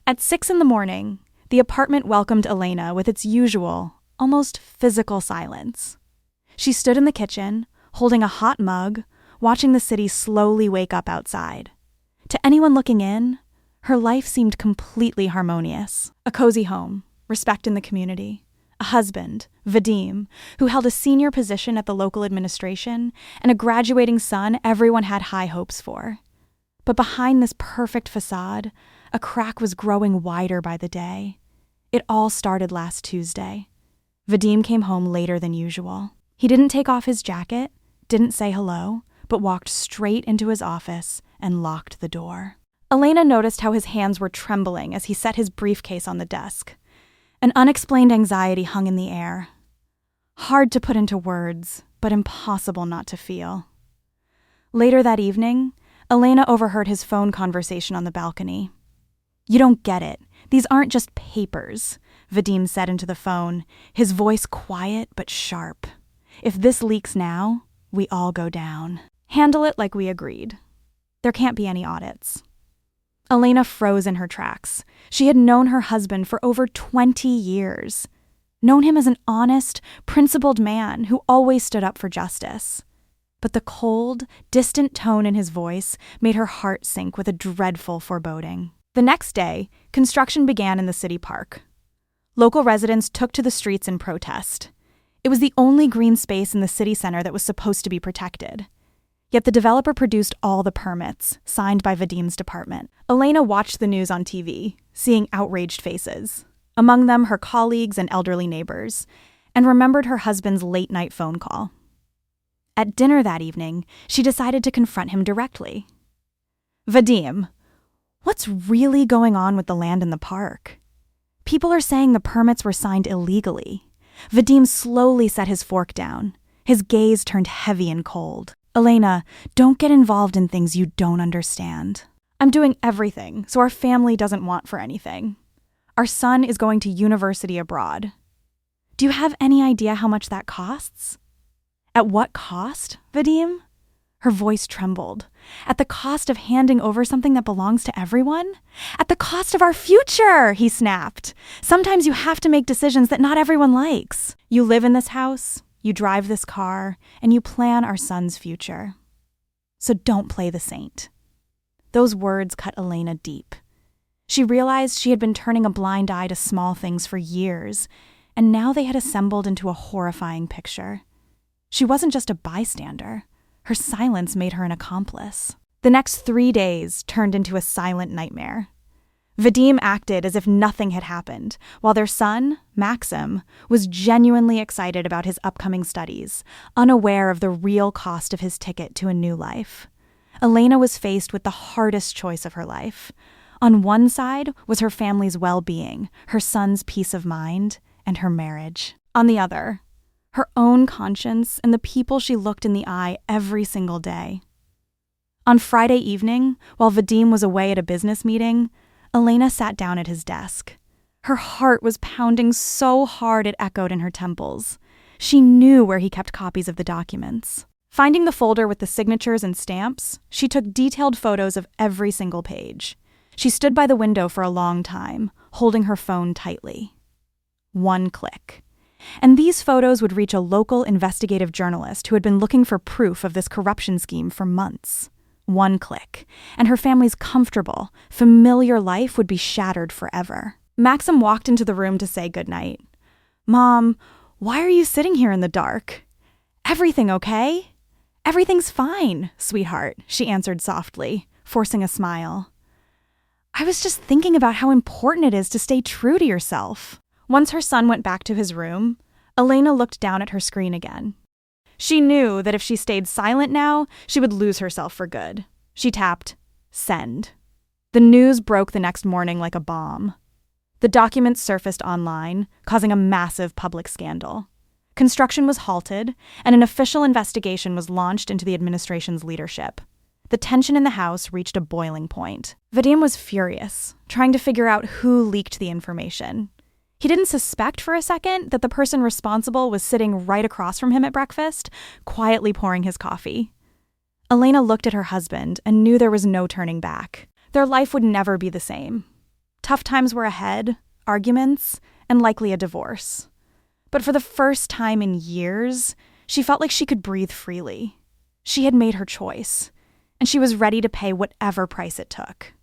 At 6 a.m, the apartment welcomed Elena with its usual, almost physical silence. She stood in the kitchen, holding a hot mug, watching the city slowly wake up outside. To anyone looking in, her life seemed completely harmonious. A cozy home, respect in the community, a husband, Vadim, who held a senior position at the local administration, and a graduating son everyone had high hopes for. But behind this perfect facade, a crack was growing wider by the day. It all started last Tuesday. Vadim came home later than usual. He didn't take off his jacket, didn't say hello, but walked straight into his office and locked the door. Elena noticed how his hands were trembling as he set his briefcase on the desk. An unexplained anxiety hung in the air. Hard to put into words, but impossible not to feel. Later that evening, Elena overheard his phone conversation on the balcony. "You don't get it. These aren't just papers," Vadim said into the phone, his voice quiet but sharp. "If this leaks now, we all go down. Handle it like we agreed. There can't be any audits." Elena froze in her tracks. She had known her husband for over 20 years. Known him as an honest, principled man who always stood up for justice. But the cold, distant tone in his voice made her heart sink with a dreadful foreboding. The next day, construction began in the city park. Local residents took to the streets in protest. It was the only green space in the city center that was supposed to be protected. Yet the developer produced all the permits, signed by Vadim's department. Elena watched the news on TV, seeing outraged faces, among them her colleagues and elderly neighbors, and remembered her husband's late-night phone call. At dinner that evening, she decided to confront him directly. "Vadim, what's really going on with the land in the park? People are saying the permits were signed illegally." Vadim slowly set his fork down. His gaze turned heavy and cold. "Elena, don't get involved in things you don't understand. I'm doing everything so our family doesn't want for anything. Our son is going to university abroad. Do you have any idea how much that costs?" "At what cost, Vadim?" Her voice trembled. "At the cost of handing over something that belongs to everyone? At the cost of our future," he snapped. "Sometimes you have to make decisions that not everyone likes. You live in this house, you drive this car, and you plan our son's future. So don't play the saint." Those words cut Elena deep. She realized she had been turning a blind eye to small things for years, and now they had assembled into a horrifying picture. She wasn't just a bystander. Her silence made her an accomplice. The next 3 days turned into a silent nightmare. Vadim acted as if nothing had happened, while their son, Maxim, was genuinely excited about his upcoming studies, unaware of the real cost of his ticket to a new life. Elena was faced with the hardest choice of her life. On one side was her family's well-being, her son's peace of mind, and her marriage. On the other, her own conscience and the people she looked in the eye every single day. On Friday evening, while Vadim was away at a business meeting, Elena sat down at his desk. Her heart was pounding so hard it echoed in her temples. She knew where he kept copies of the documents. Finding the folder with the signatures and stamps, she took detailed photos of every single page. She stood by the window for a long time, holding her phone tightly. One click. And these photos would reach a local investigative journalist who had been looking for proof of this corruption scheme for months. One click, and her family's comfortable, familiar life would be shattered forever. Maxim walked into the room to say goodnight. "Mom, why are you sitting here in the dark? Everything okay?" "Everything's fine, sweetheart," she answered softly, forcing a smile. "I was just thinking about how important it is to stay true to yourself." Once her son went back to his room, Elena looked down at her screen again. She knew that if she stayed silent now, she would lose herself for good. She tapped send. The news broke the next morning like a bomb. The documents surfaced online, causing a massive public scandal. Construction was halted, and an official investigation was launched into the administration's leadership. The tension in the house reached a boiling point. Vadim was furious, trying to figure out who leaked the information. He didn't suspect for a second that the person responsible was sitting right across from him at breakfast, quietly pouring his coffee. Elena looked at her husband and knew there was no turning back. Their life would never be the same. Tough times were ahead, arguments, and likely a divorce. But for the first time in years, she felt like she could breathe freely. She had made her choice, and she was ready to pay whatever price it took.